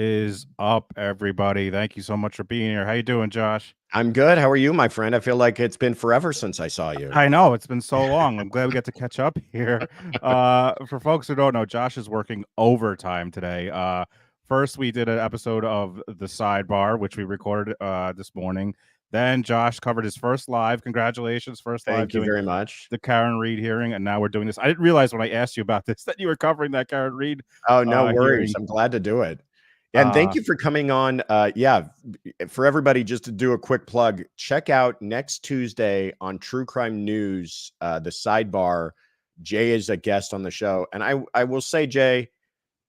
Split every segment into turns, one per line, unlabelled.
Is up, everybody? Thank you so much for being here. How you doing, Josh?
I'm good. How are you, my friend? I feel like it's been forever since I saw you.
I know it's been so long. I'm glad we get to catch up here. For folks who don't know, Josh is working overtime today. First we did an episode of the Sidebar, which we recorded this morning. Then Josh covered his first live. Congratulations, first live
Thank you
doing
very much.
the Karen Reed hearing, and now we're doing this. I didn't realize when I asked you about this that you were covering that Karen Reed
Oh, no worries.
hearing.
I'm glad to do it. And thank
Uh,
you for coming on. For everybody, just to do a quick plug, check out next Tuesday on True Crime News, the Sidebar. Jay is a guest on the show. And I will say, Jay,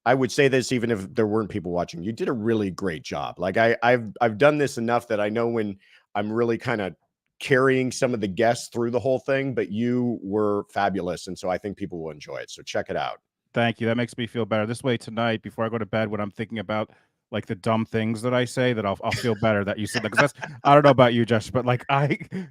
I would say this even if there weren't people watching. You did a really great job. Like I've done this enough that I know when I'm really kind of carrying some of the guests through the whole thing, but you were fabulous. And so I think people will enjoy it. So check it out.
Thank you. That makes me feel better. This way tonight, before I go to bed, when I'm thinking about like the dumb things that I say, that I'll feel better that you said that. Because that's, I don't know about you, Josh, but like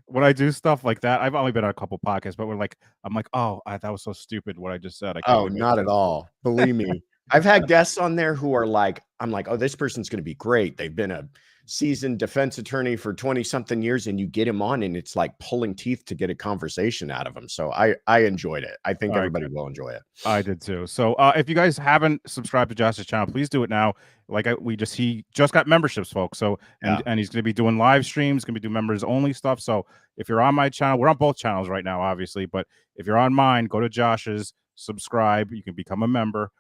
when I do stuff like that, I've only been on a couple podcasts, but I'm like, oh, that was so stupid what I just said. I can't
Oh,
believe I
not
just
at
said.
all. Believe me. I've had guests on there who are like, I'm like, oh, this person's going to be great. They've been a seasoned defense attorney for 20 something years, and you get him on and it's like pulling teeth to get a conversation out of them. So I enjoyed it. I think
All right,
everybody
good.
will enjoy it.
I did too. So if you guys haven't subscribed to Josh's channel, please do it now. He just got memberships, folks. So and
Yeah.
he's going to be doing live streams, going to be doing members only stuff. So if you're on my channel, we're on both channels right now, obviously. But if you're on mine, go to Josh's, subscribe. You can become a member,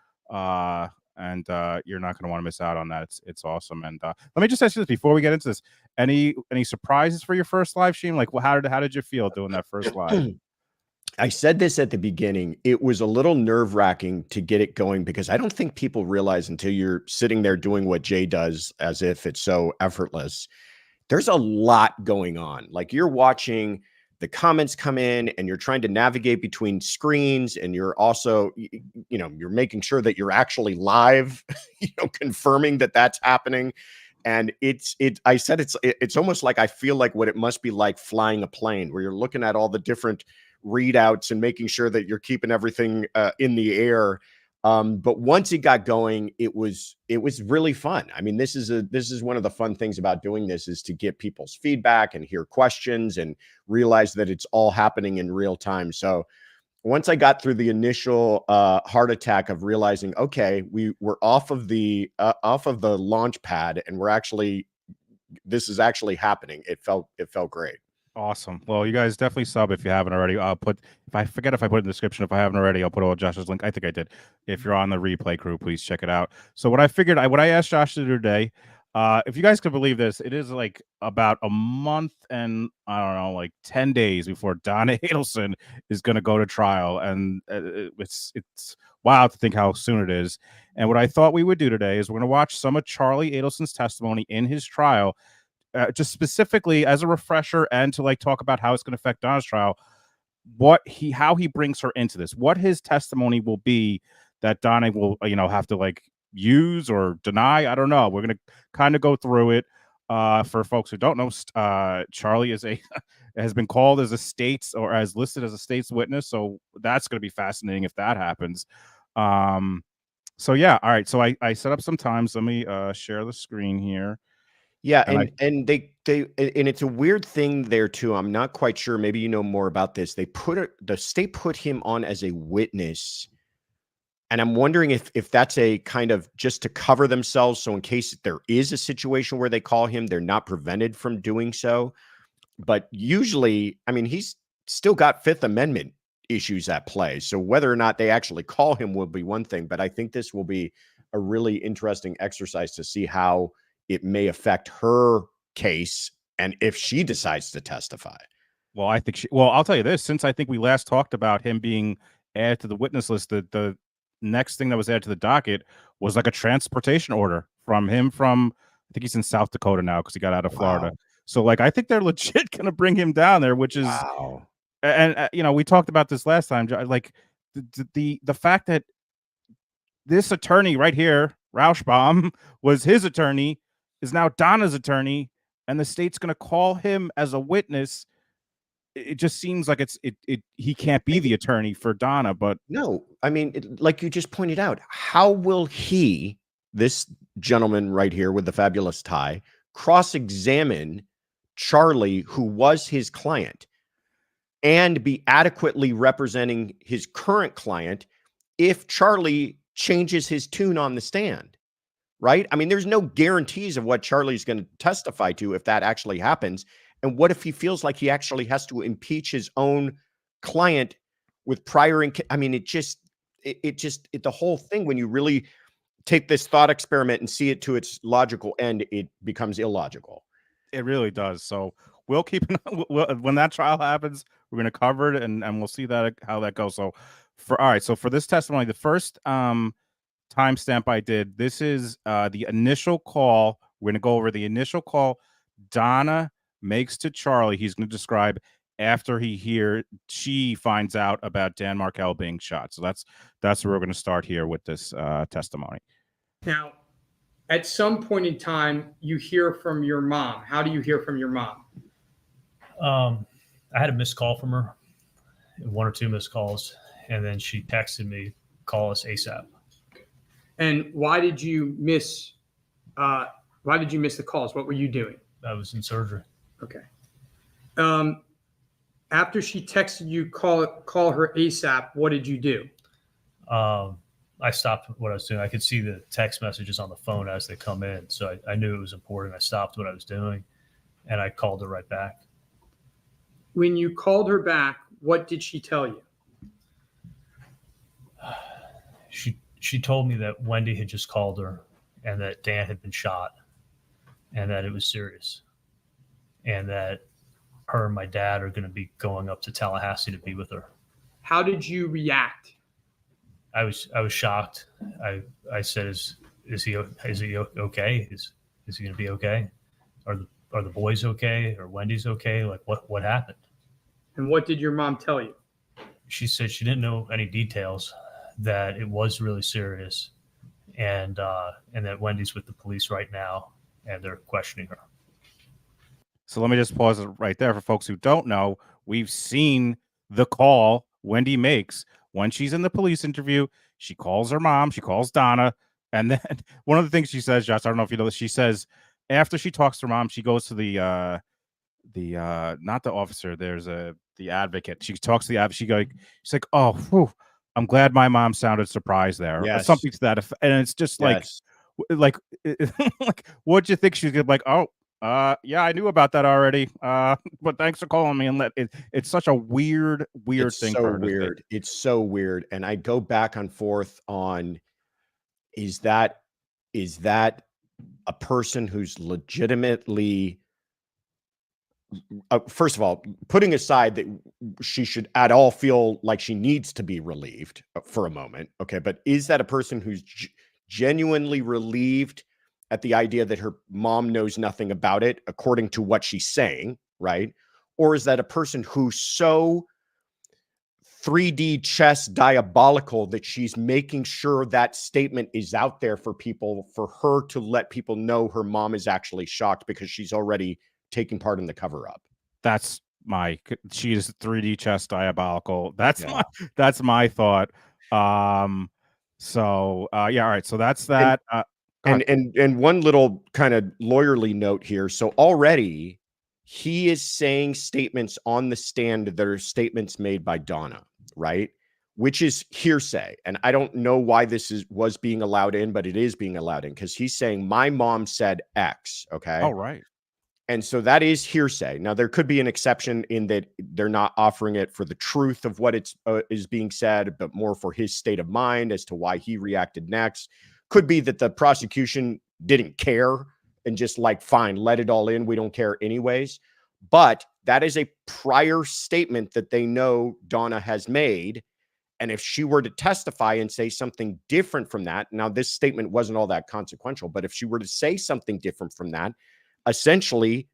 and you're not going to want to miss out on that. It's awesome. And let me just ask you this before we get into this: any surprises for your first live stream? Like, well, how did you feel doing that first live?
I said this at the beginning. It was a little nerve-wracking to get it going because I don't think people realize until you're sitting there doing what Jay does as if it's so effortless. There's a lot going on. Like you're watching the comments come in and you're trying to navigate between screens and you're also, you're making sure that you're actually live, confirming that that's happening. And I said, it's almost like, I feel like what it must be like flying a plane where you're looking at all the different readouts and making sure that you're keeping everything in the air. But once it got going, it was really fun. I mean, this is one of the fun things about doing this is to get people's feedback and hear questions and realize that it's all happening in real time. So once I got through the initial heart attack of realizing, okay, we're off of the launch pad and this is actually happening. It felt great.
Awesome. Well, you guys definitely sub if you haven't already. If I forget if I put it in the description, if I haven't already, I'll put all Josh's link. I think I did. If you're on the replay crew, please check it out. So what I asked Josh to do today, if you guys could believe this, it is like about a month and I don't know, like 10 days before Donna Adelson is going to go to trial. And it's wild to think how soon it is. And what I thought we would do today is we're going to watch some of Charlie Adelson's testimony in his trial, just specifically as a refresher and to like talk about how it's going to affect Donna's trial, how he brings her into this, what his testimony will be that Donna will, have to like use or deny. I don't know. We're going to kind of go through it. For folks who don't know, Charlie has been called as a state's or as listed as a state's witness. So that's going to be fascinating if that happens. So yeah. All right. So I set up some times. Let me share the screen here.
Yeah,
And
and it's a weird thing there too. I'm not quite sure. Maybe you know more about this. The state put him on as a witness, and I'm wondering if that's a kind of just to cover themselves. So in case there is a situation where they call him, they're not prevented from doing so. But usually, I mean, he's still got Fifth Amendment issues at play. So whether or not they actually call him will be one thing. But I think this will be a really interesting exercise to see how it may affect her case and if she decides to testify.
Well, I'll tell you this, since I think we last talked about him being added to the witness list, the next thing that was added to the docket was like a transportation order from him I think he's in South Dakota now because he got out of Florida.
Wow.
So like, I think they're legit going to bring him down there, which is,
Wow.
and we talked about this last time, like the fact that this attorney right here, Rauschbaum, was his attorney, is now Donna's attorney, and the state's going to call him as a witness. It just seems like he can't be the attorney for Donna. But
no, I mean, like you just pointed out, how will he this gentleman right here with the fabulous tie cross-examine Charlie, who was his client, and be adequately representing his current client if Charlie changes his tune on the stand, right? I mean, there's no guarantees of what Charlie's going to testify to if that actually happens. And what if he feels like he actually has to impeach his own client with prior? I mean, the whole thing, when you really take this thought experiment and see it to its logical end, it becomes illogical.
It really does. So we'll keep when that trial happens, we're going to cover it and we'll see that how that goes. So for this testimony, the first timestamp I did, this is the initial call. We're going to go over the initial call Donna makes to Charlie. He's going to describe after she finds out about Dan Markel being shot. So that's where we're going to start here with this testimony.
Now, at some point in time, you hear from your mom. How do you hear from your mom?
I had a missed call from her, 1 or 2 missed calls, and then she texted me, "Call us ASAP."
And why did you miss? Why did you miss the calls? What were you doing?
I was in surgery.
Okay. After she texted you, call her ASAP. What did you do?
I stopped what I was doing. I could see the text messages on the phone as they come in, so I knew it was important. I stopped what I was doing, and I called her right back.
When you called her back, what did she tell you?
She told me that Wendy had just called her and that Dan had been shot and that it was serious and that her and my dad are going to be going up to Tallahassee to be with her.
How did you react?
I was shocked. I said, is he okay? Is he going to be okay? Are the boys okay? Or Wendy's okay? Like what happened?
And what did your mom tell you?
She said she didn't know any details, that it was really serious, and that Wendy's with the police right now and they're questioning her.
So let me just pause it right there for folks who don't know. We've seen the call Wendy makes when she's in the police interview. She calls her mom, she calls Donna, and then one of the things she says, Josh, I don't know if you know this, she says after she talks to her mom, she goes to the not the officer, there's the advocate. She talks to the advocate. She's like, "Oh, whew, I'm glad my mom sounded surprised there," or something to that effect. And it's just like like what'd you think? She's like, "Oh, yeah, I knew about that already. But thanks for calling me." And it's such a weird thing.
So weird. It's so weird. And I go back and forth on, is that a person who's legitimately, first of all, putting aside that she should at all feel like she needs to be relieved for a moment. Okay. But is that a person who's genuinely relieved at the idea that her mom knows nothing about it, according to what she's saying, right? Or is that a person who's so 3D chess diabolical that she's making sure that statement is out there for people, for her to let people know her mom is actually shocked because she's already taking part in the cover-up?
She is 3D chess diabolical. That's my thought. So all right. So that's that.
And one little kind of lawyerly note here. So already he is saying statements on the stand that are statements made by Donna, right? Which is hearsay. And I don't know why this was being allowed in, but it is being allowed in because he's saying my mom said X. Okay.
Oh, right.
And so that is hearsay. Now, there could be an exception in that they're not offering it for the truth of what is being said, but more for his state of mind as to why he reacted next. Could be that the prosecution didn't care and just like, fine, let it all in. We don't care anyways. But that is a prior statement that they know Donna has made. And if she were to testify and say something different from that, now this statement wasn't all that consequential, but if she were to say something different from that, essentially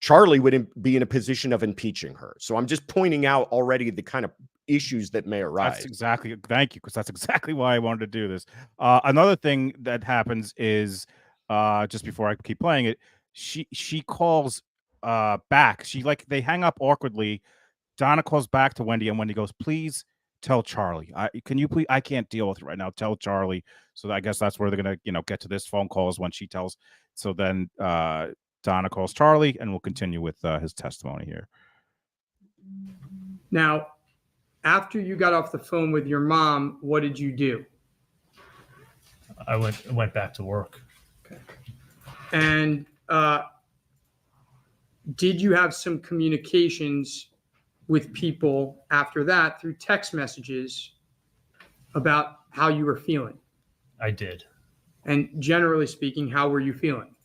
Charlie would be in a position of impeaching her. So I'm just pointing out already the kind of issues that may arise.
Thank you, because that's exactly why I wanted to do this. Another thing that happens is just before I keep playing it, she calls back. They hang up awkwardly. Donna calls back to Wendy, and Wendy goes, "Please tell Charlie. Can you please? I can't deal with it right now. Tell Charlie. So I guess that's where they're gonna, get to this phone call is when she tells. So then Donna calls Charlie, and we'll continue with his testimony here.
Now, after you got off the phone with your mom, what did you do?
I went back to work.
Okay. And did you have some communications with people after that through text messages about how you were feeling?
I did.
And generally speaking, how were you feeling?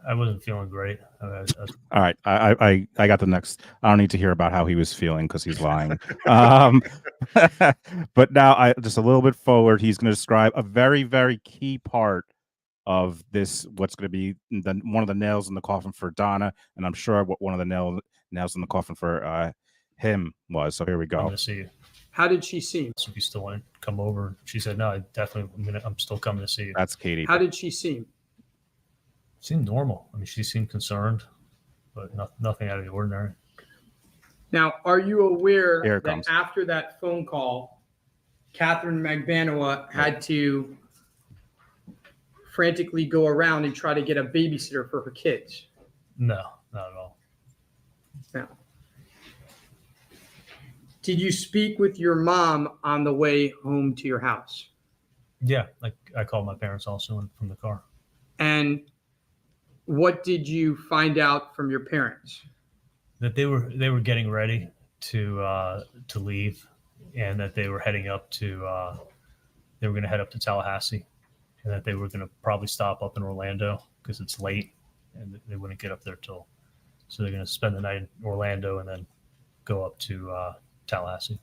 I wasn't feeling great.
All right. I got the next. I don't need to hear about how he was feeling because he's lying. But now just a little bit forward, he's going to describe a very, very key part of this, what's going to be one of the nails in the coffin for Donna. And I'm sure what one of the nails in the coffin for him was. So here we go.
I'm going to see you.
How did she seem?
So if you still want to come over, she said, no, I'm still coming to see you.
That's Katie.
How did she seem?
Seemed normal. I mean, she seemed concerned, but nothing out of the ordinary.
Now, are you aware that
comes.
after that phone call, Catherine Magbanoa had to frantically go around and try to get a babysitter for her kids?
No, not at all.
Now, did you speak with your mom on the way home to your house?
Yeah, I called my parents also from the car.
And what did you find out from your parents?
That they were getting ready to leave, and that they were heading up to they were going to head up to Tallahassee, and that they were going to probably stop up in Orlando because it's late and they wouldn't get up there so they're going to spend the night in Orlando and then go up to Tallahassee.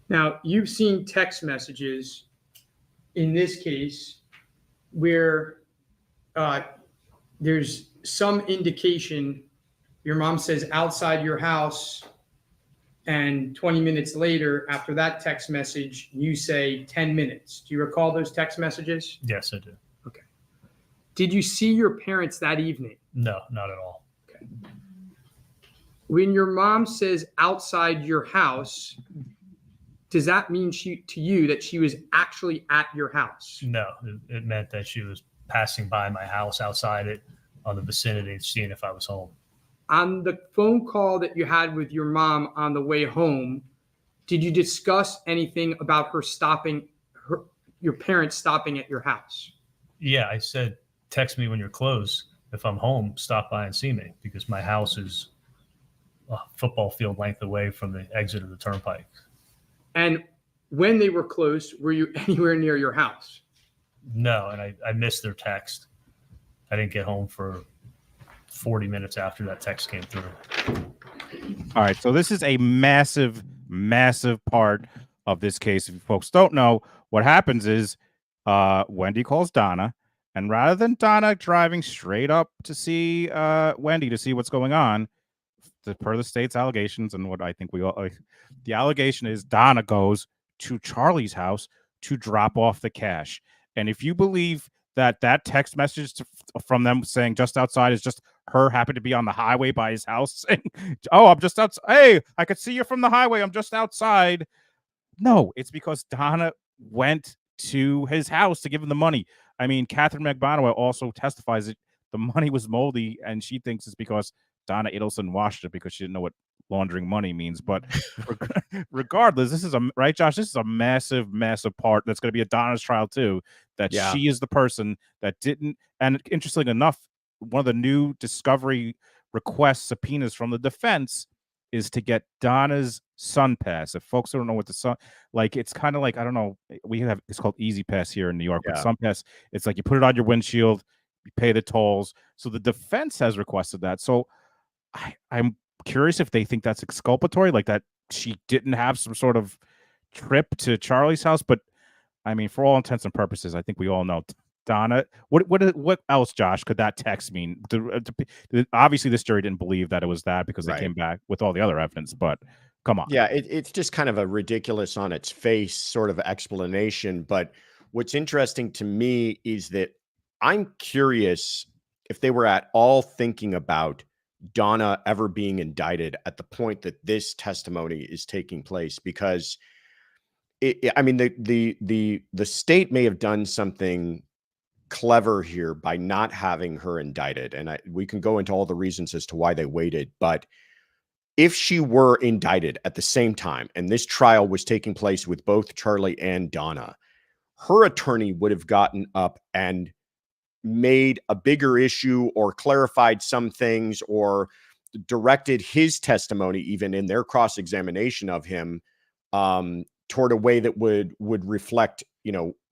Now, you've seen text messages in this case where there's some indication your mom says outside your house, and 20 minutes later, after that text message, you say 10 minutes. Do you recall those text messages?
Yes, I do.
Okay. Did you see your parents that evening?
No, not at all.
Okay. When your mom says outside your house, does that mean to you that she was actually at your house?
No, it meant that she was passing by my house outside it on the vicinity, seeing if I was home.
On the phone call that you had with your mom on the way home, did you discuss anything about your parents stopping at your house?
Yeah, I said, text me when you're close. If I'm home, stop by and see me, because my house is a football field length away from the exit of the turnpike.
And when they were close, were you anywhere near your house?
No, and I missed their text. I didn't get home for 40 minutes after that text came through.
All right, so this is a massive, massive part of this case. If you folks don't know, what happens is Wendy calls Donna, and rather than Donna driving straight up to see Wendy to see what's going on, per the state's allegations and what I think the allegation is Donna goes to Charlie's house to drop off the cash. And if you believe that text message from them saying just outside is just her happened to be on the highway by his house saying, oh, I'm just outside. Hey, I could see you from the highway. I'm just outside. No, it's because Donna went to his house to give him the money. I mean, Catherine Magbanoa also testifies that the money was moldy, and she thinks it's because Donna Adelson washed it because she didn't know what laundering money means. But regardless, this is right, Josh, this is a massive, massive part that's going to be a Donna's trial too, that she is the person that didn't. And interestingly enough, one of the new discovery requests, subpoenas from the defense, is to get Donna's Sun Pass. If folks don't know what the Sun, like, it's kind of like, I don't know, it's called Easy Pass here in New York, but Sun Pass, it's like you put it on your windshield, you pay the tolls. So the defense has requested that. So I'm curious if they think that's exculpatory, like that she didn't have some sort of trip to Charlie's house. But I mean, for all intents and purposes, I think we all know Donna. What else, Josh, could that text mean? Obviously, this jury didn't believe that it was that because they came back with all the other evidence. But come on,
yeah, it's just kind of a ridiculous on its face sort of explanation. But what's interesting to me is that I'm curious if they were at all thinking about Donna ever being indicted at the point that this testimony is taking place, because I mean, the state may have done something clever here by not having her indicted, and we can go into all the reasons as to why they waited. But if she were indicted at the same time, and this trial was taking place with both Charlie and Donna, her attorney would have gotten up and made a bigger issue or clarified some things or directed his testimony, even in their cross-examination of him, toward a way that would reflect,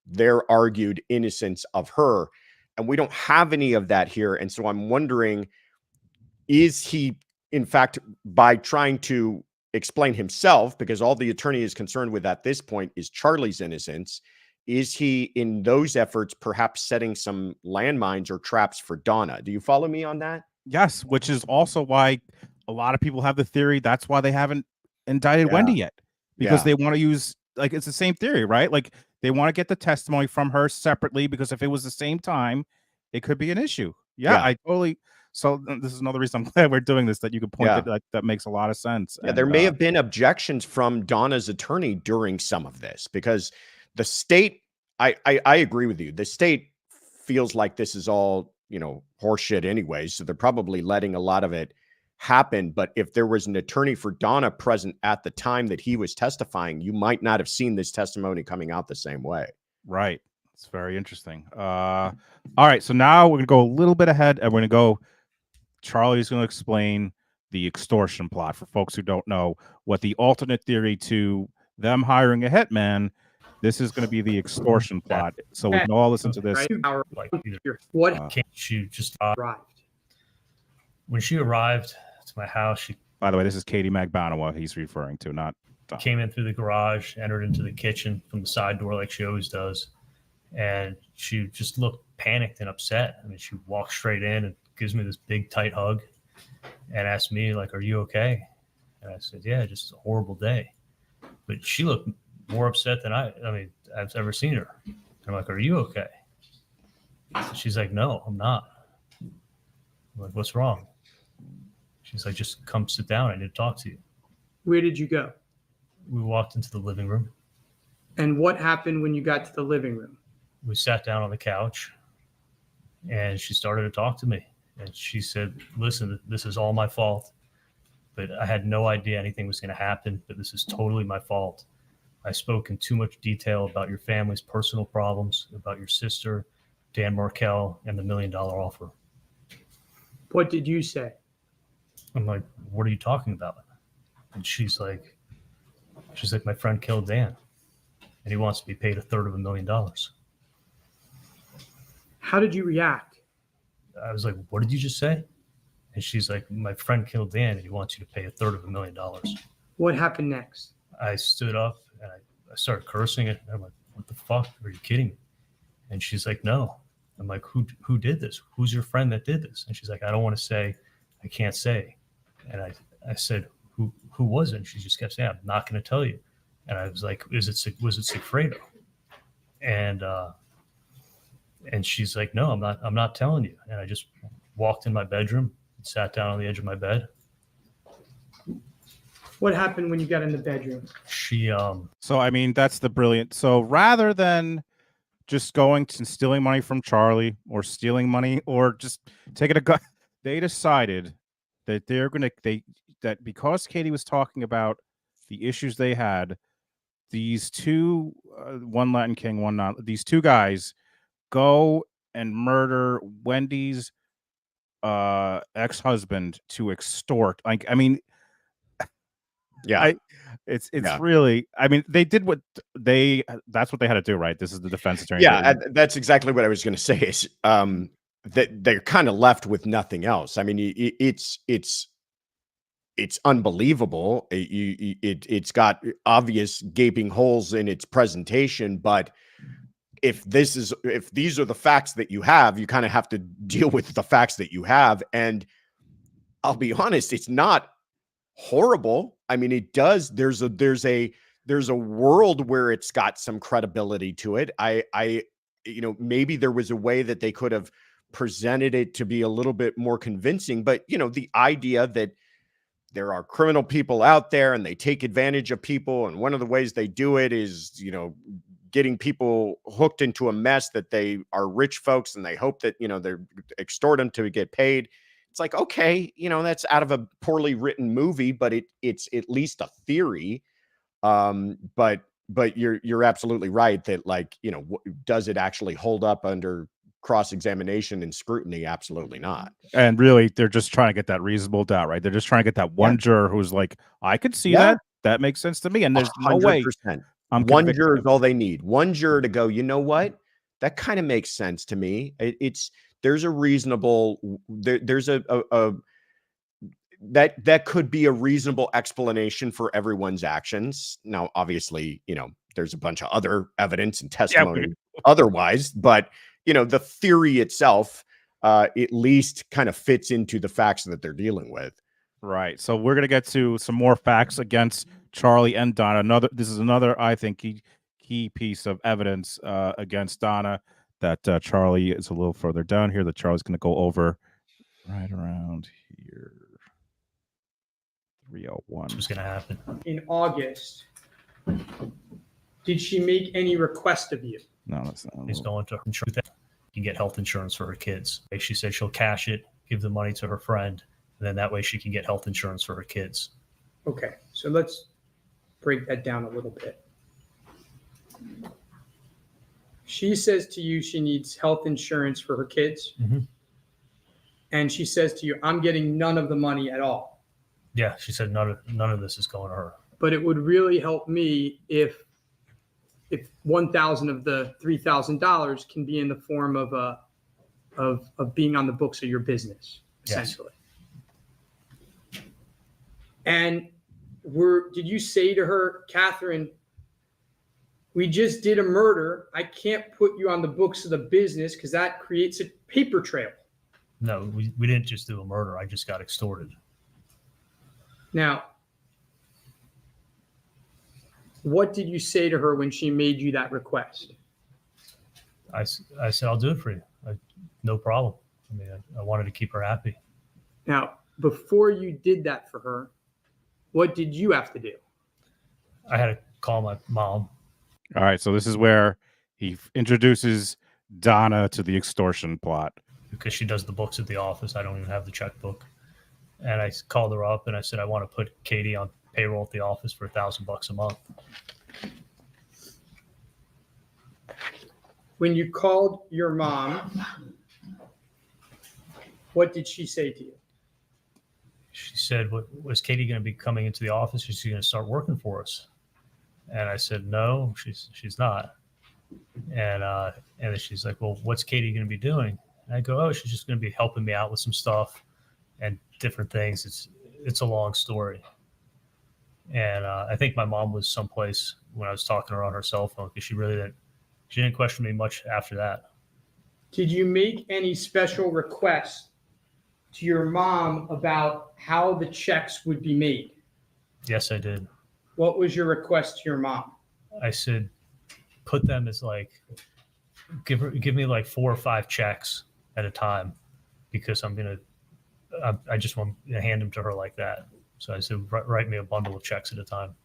their argued innocence of her. And we don't have any of that here. And so I'm wondering, is he, in fact, by trying to explain himself, because all the attorney is concerned with at this point is Charlie's innocence, is he, in those efforts, perhaps setting some landmines or traps for Donna? Do you follow me on that?
Yes, which is also why a lot of people have the theory that's why they haven't indicted Wendy yet, because they want to use, like, it's the same theory, right? Like, they want to get the testimony from her separately, because if it was the same time, it could be an issue. I totally. So this is another reason I'm glad we're doing this, that you could point that makes a lot of sense.
Yeah, there may have been objections from Donna's attorney during some of this, because the state, I agree with you. The state feels like this is all, horseshit anyway. So they're probably letting a lot of it happen. But if there was an attorney for Donna present at the time that he was testifying, you might not have seen this testimony coming out the same way.
Right. It's very interesting. All right. So now we're going to go a little bit ahead, and we're going to go, Charlie's going to explain the extortion plot for folks who don't know what the alternate theory to them hiring a hitman. This is going to be the extortion plot. So we can all listen to this.
What
she just
arrived?
When she arrived to my house,
by the way, this is Katie Magbanawa he's referring to, not Donna.
Came in through the garage, entered into the kitchen from the side door like she always does, and she just looked panicked and upset. I mean, she walked straight in and gives me this big tight hug and asked me, like, "Are you okay?" And I said, "Yeah, just a horrible day." But she looked more upset than I've ever seen her. And I'm like, "Are you okay?" She's like, "No, I'm not." I'm like, "What's wrong?" She's like, "Just come sit down. I need to talk to you."
Where did you go?
We walked into the living room.
And what happened when you got to the living room?
We sat down on the couch, and she started to talk to me. And she said, "Listen, this is all my fault, but I had no idea anything was going to happen, but this is totally my fault. I spoke in too much detail about your family's personal problems, about your sister, Dan Markel, and the $1 million offer."
What did you say?
I'm like, "What are you talking about?" And she's like, "My friend killed Dan, and he wants to be paid $350,000.
How did you react?
I was like, "What did you just say?" And she's like, "My friend killed Dan, and he wants you to pay $350,000.
What happened next?
I stood up and I started cursing it. I'm like, "What the fuck? Are you kidding me?" And she's like, "No." I'm like, Who did this? Who's your friend that did this?" And she's like, "I don't want to say. I can't say." And I said, Who was it? And she just kept saying, "I'm not going to tell you." And I was like, was it Sigfredo? And she's like, "No, I'm not telling you." And I just walked in my bedroom and sat down on the edge of my bed.
What happened when you got in the bedroom?
She
So I mean, that's the brilliant. So rather than just going to stealing money from Charlie or stealing money or just taking a gun, they decided that that because Katie was talking about the issues they had, these two, one Latin King, one not, these two guys go and murder Wendy's ex-husband to extort. Like, I mean, it's really, I mean, they did that's what they had to do, right? This is the defense attorney.
Yeah, that's exactly what I was going to say is that they're kind of left with nothing else. I mean, it's unbelievable. It's got obvious gaping holes in its presentation, but if these are the facts that you have, you kind of have to deal with the facts that you have. And I'll be honest, it's not horrible. I mean, it does. There's a world where it's got some credibility to it. Maybe there was a way that they could have presented it to be a little bit more convincing. But, you know, the idea that there are criminal people out there and they take advantage of people, and one of the ways they do it is, you know, getting people hooked into a mess that they are rich folks and they hope that, you know, they extort them to get paid. It's like, okay, you know, that's out of a poorly written movie, but it's at least a theory. But you're absolutely right that, like, you know, does it actually hold up under cross-examination and scrutiny? Absolutely not.
And really, they're just trying to get that reasonable doubt, right? They're just trying to get that one juror who's like, I could see
Yeah.
that. That makes sense to me. And there's no way
100%.
I'm
One
convicted
juror
of
is all they need. One juror to go, you know what? That kind of makes sense to me. There's a reasonable, there's a that could be a reasonable explanation for everyone's actions. Now, obviously, you know, there's a bunch of other evidence and testimony otherwise, but, you know, the theory itself at least kind of fits into the facts that they're dealing with.
Right. So we're gonna get to some more facts against Charlie and Donna. This is another, I think, key piece of evidence against Donna that Charlie is a little further down here. That Charlie's gonna go over right around here. 301.
What's going to happen?
In August, did she make any request of you?
No, that's not.
He's going to insurance. Can get health insurance for her kids. She said she'll cash it, give the money to her friend, and then that way she can get health insurance for her kids.
Okay, so let's break that down a little bit. She says to you she needs health insurance for her kids.
Mm-hmm.
And she says to you, I'm getting none of the money at all.
Yeah, she said none of this is going to her.
But it would really help me if $1,000 of the $3,000 can be in the form of being on the books of your business, essentially. Yes. And did you say to her, Catherine, we just did a murder. I can't put you on the books of the business because that creates a paper trail.
No, we didn't just do a murder. I just got extorted.
Now, what did you say to her when she made you that request?
I said, I'll do it for you. No problem. I mean, I wanted to keep her happy.
Now, before you did that for her, what did you have to do?
I had to call my mom.
All right, so this is where he introduces Donna to the extortion plot.
Because she does the books at the office. I don't even have the checkbook. And I called her up and I said, I want to put Katie on payroll at the office for $1,000 a month.
When you called your mom, what did she say to you?
She said, was Katie going to be coming into the office? Is she going to start working for us? And I said, no, she's not. And then she's like, well, what's Katie going to be doing? And I go, oh, she's just going to be helping me out with some stuff and different things. It's a long story. And I think my mom was someplace when I was talking to her on her cell phone because she didn't question me much after that.
Did you make any special requests to your mom about how the checks would be made?
Yes, I did.
What was your request to your mom?
I said, put them as like, give me like 4 or 5 checks at a time because I just want to hand them to her like that. So I said, write me a bundle of checks at a time.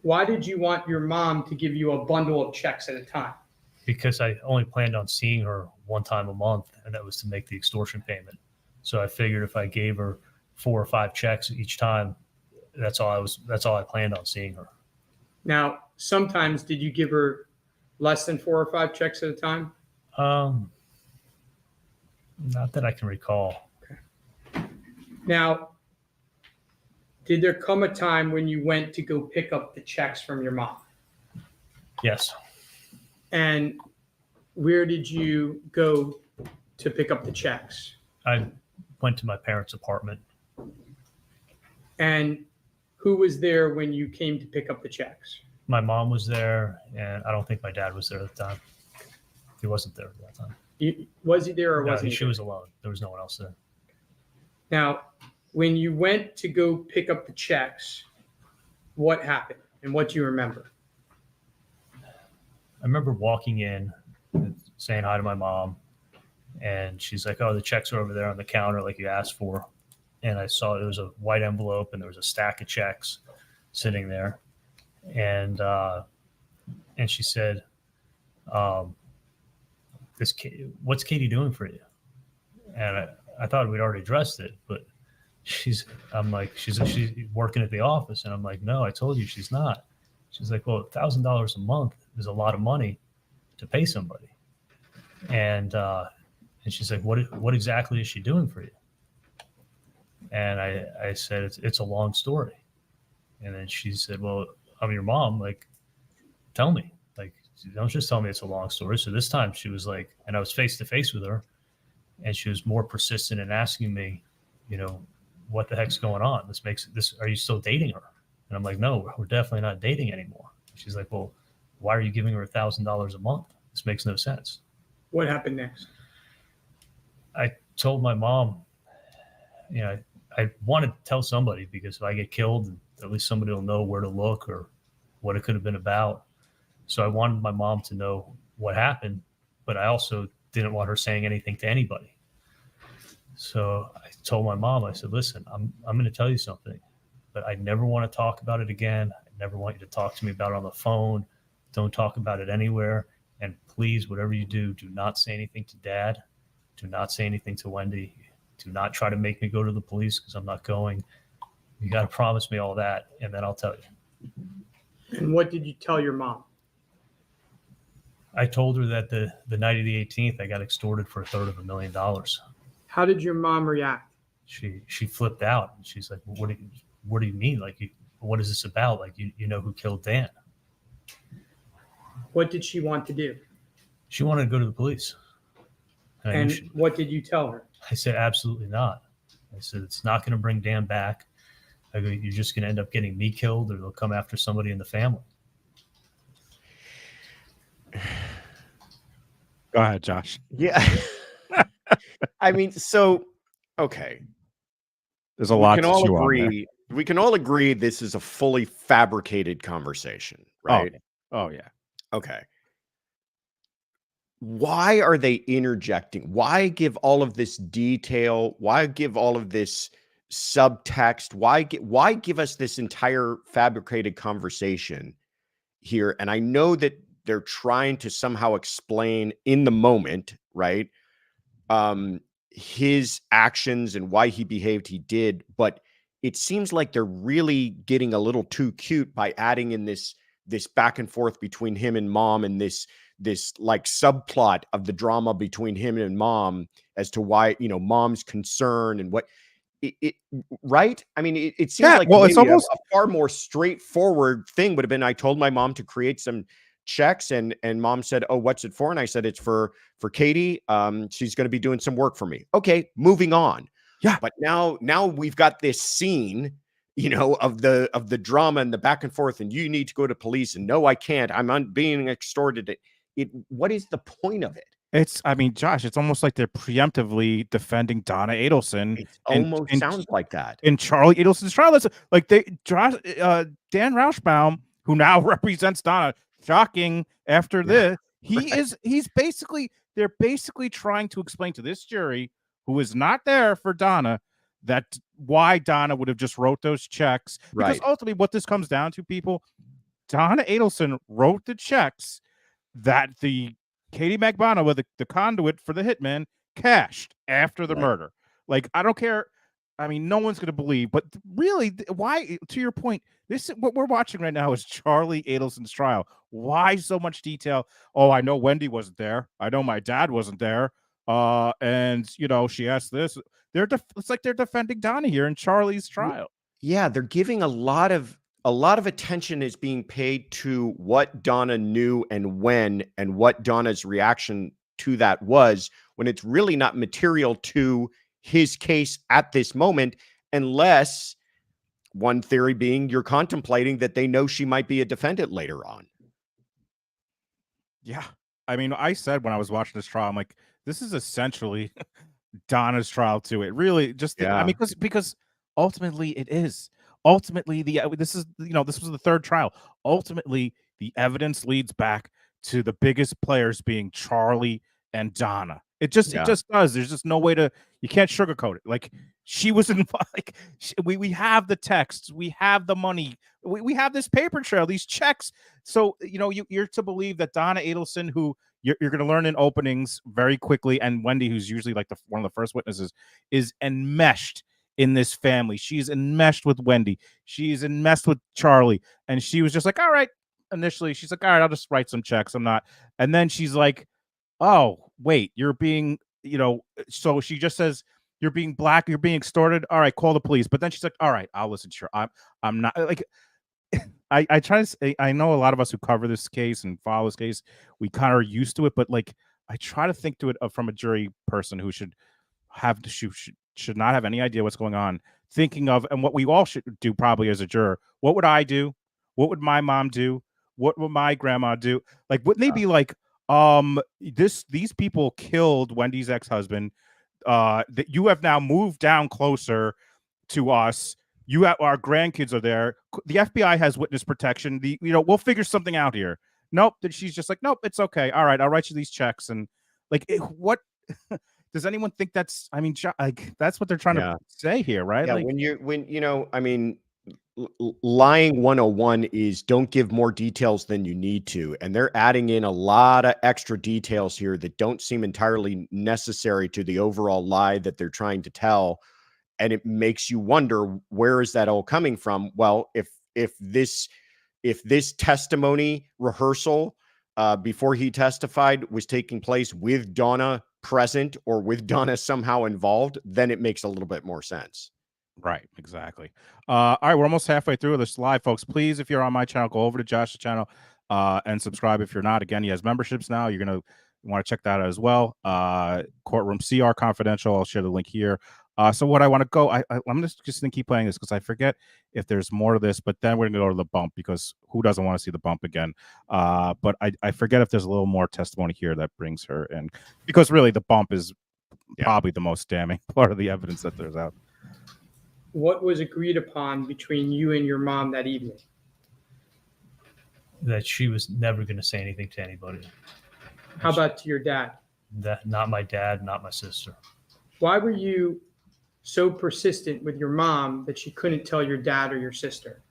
Why did you want your mom to give you a bundle of checks at a time?
Because I only planned on seeing her one time a month, and that was to make the extortion payment. So I figured if I gave her 4 or 5 checks each time, that's all I planned on seeing her.
Now, sometimes did you give her less than 4 or 5 checks at a time?
Not that I can recall.
Okay. Now, did there come a time when you went to go pick up the checks from your mom?
Yes.
And where did you go to pick up the checks?
I went to my parents' apartment.
And who was there when you came to pick up the checks?
My mom was there, and I don't think my dad was there at the time. He wasn't there at that time.
Was he there or wasn't he?
She was alone. There was no one else there.
Now, when you went to go pick up the checks, what happened and what do you remember?
I remember walking in, saying hi to my mom, And she's like, "Oh, the checks are over there on the counter, like you asked for." And I saw it was a white envelope, and there was a stack of checks sitting there. And she said, "What's Katie doing for you?" And I thought we'd already addressed it, but she's working at the office, and I'm like, "No, I told you she's not." She's like, "Well, $1,000 a month is a lot of money to pay somebody." And she's like, "What exactly is she doing for you?" And I said, it's a long story. And then she said, "Well, I'm your mom. Like, tell me. Like, don't just tell me it's a long story." So this time she was like, and I was face to face with her, and she was more persistent in asking me, what the heck's going on? Are you still dating her? And I'm like, "No, we're definitely not dating anymore." She's like, "Well, why are you giving her $1,000 a month? This makes no sense."
What happened next?
I told my mom, I wanted to tell somebody, because if I get killed, at least somebody will know where to look or what it could have been about. So I wanted my mom to know what happened, but I also didn't want her saying anything to anybody. So I told my mom, I said, "Listen, I'm going to tell you something, but I never want to talk about it again. I never want you to talk to me about it on the phone. Don't talk about it anywhere. And please, whatever you do not say anything to Dad. Do not say anything to Wendy. Do not try to make me go to the police, because I'm not going. You got to promise me all that, and then I'll tell you."
And what did you tell your mom?
I told her that the night of the 18th, I got extorted for $250,000.
How did your mom react?
She flipped out, and she's like, "What do you mean? Like, what is this about? Like, you know who killed Dan?"
What did she want to do?
She wanted to go to the police.
And what did you tell her?
I said, "Absolutely not." I said, "It's not going to bring Dan back. I go, you're just going to end up getting me killed, or they'll come after somebody in the family."
Go ahead, Josh.
Yeah. I mean, so, okay.
There's a lot to chew on there.
We can all agree this is a fully fabricated conversation, right?
Oh yeah.
Okay. Why are they interjecting? Why give all of this detail? Why give all of this subtext? Why give us this entire fabricated conversation here? And I know that they're trying to somehow explain in the moment, right? His actions and why he behaved he did, but it seems like they're really getting a little too cute by adding in this back and forth between him and mom, and this like subplot of the drama between him and mom as to why, mom's concern and what it right. I mean, it seems like
well, it's almost
a far more straightforward thing would have been, I told my mom to create some checks, and mom said, "Oh, what's it for?" And I said, "It's for Katie. She's going to be doing some work for me." Okay, moving on.
Yeah.
But now we've got this scene, of the drama and the back and forth, and you need to go to police, and no, I can't. I'm being extorted. What is the point of it?
I mean, Josh, it's almost like they're preemptively defending Donna Adelson.
It almost sounds like that.
In Charlie Adelson's trial. That's like Dan Rauschbaum, who now represents Donna, shocking after this, they're basically trying to explain to this jury, who is not there for Donna, that why Donna would have just wrote those checks. Because ultimately what this comes down to, people, Donna Adelson wrote the checks that the Katie Magbanua, the conduit for the hitman, cashed after the murder. Like, I don't care. I mean, no one's going to believe, but really, why, to your point, this is what we're watching right now is Charlie Adelson's trial. Why so much detail? Oh, I know Wendy wasn't there. I know my dad wasn't there. And she asked this. It's like they're defending Donna here in Charlie's trial.
Yeah, they're giving a lot of attention is being paid to what Donna knew and when, and what Donna's reaction to that was, when it's really not material to his case at this moment, unless one theory being you're contemplating that they know she might be a defendant later on.
Yeah. I mean, I said when I was watching this trial, I'm like, this is essentially Donna's trial too. It really just, I mean, because ultimately it is. Ultimately, this was the third trial. Ultimately, the evidence leads back to the biggest players being Charlie and Donna It just does. There's just no way to. You can't sugarcoat it. Like she was involved. Like we have the texts. We have the money. We have this paper trail. These checks. So you're to believe that Donna Adelson, who you're going to learn in openings very quickly, and Wendy, who's usually like one of the first witnesses, is enmeshed in this family. She's enmeshed with Wendy. She's enmeshed with Charlie, and she was just like, all right. Initially, she's like, all right, I'll just write some checks. I'm not. And then she's like, oh, wait, you're being, so she just says, you're being black, you're being extorted. All right, call the police. But then she's like, all right, I'll listen to her. I'm not like, I try to say, I know a lot of us who cover this case and follow this case, we kind of are used to it, but like, I try to think to it from a jury person who should not have any idea what's going on, thinking of, and what we all should do probably as a juror. What would I do? What would my mom do? What would my grandma do? Like, wouldn't they be like, these people killed Wendy's ex-husband, that you have now moved down closer to us. You have, our grandkids are there. The FBI has witness protection. We'll figure something out here. Nope. Then she's just like, nope, it's okay. All right, I'll write you these checks. And like, what does anyone think that's? I mean, like that's what they're trying to say here, right?
Yeah.
Like,
I mean, lying 101 is don't give more details than you need to. And they're adding in a lot of extra details here that don't seem entirely necessary to the overall lie that they're trying to tell. And it makes you wonder, where is that all coming from? Well, if this testimony rehearsal before he testified was taking place with Donna present or with Donna somehow involved, then it makes a little bit more sense.
Right, exactly. All right, we're almost halfway through this live, folks. Please, if you're on my channel, go over to Josh's channel and subscribe. If you're not, again, he has memberships now. You're going to want to check that out as well. Courtroom CR Confidential. I'll share the link here. So what I want to go, I'm just going to keep playing this because I forget if there's more to this, but then we're going to go to the bump because who doesn't want to see the bump again? But I forget if there's a little more testimony here that brings her in, because really the bump is probably the most damning part of the evidence that there's out.
What was agreed upon between you and your mom that evening?
That she was never going to say anything to anybody.
How about to your dad?
That not my dad, not my sister.
Why were you so persistent with your mom that she couldn't tell your dad or your sister?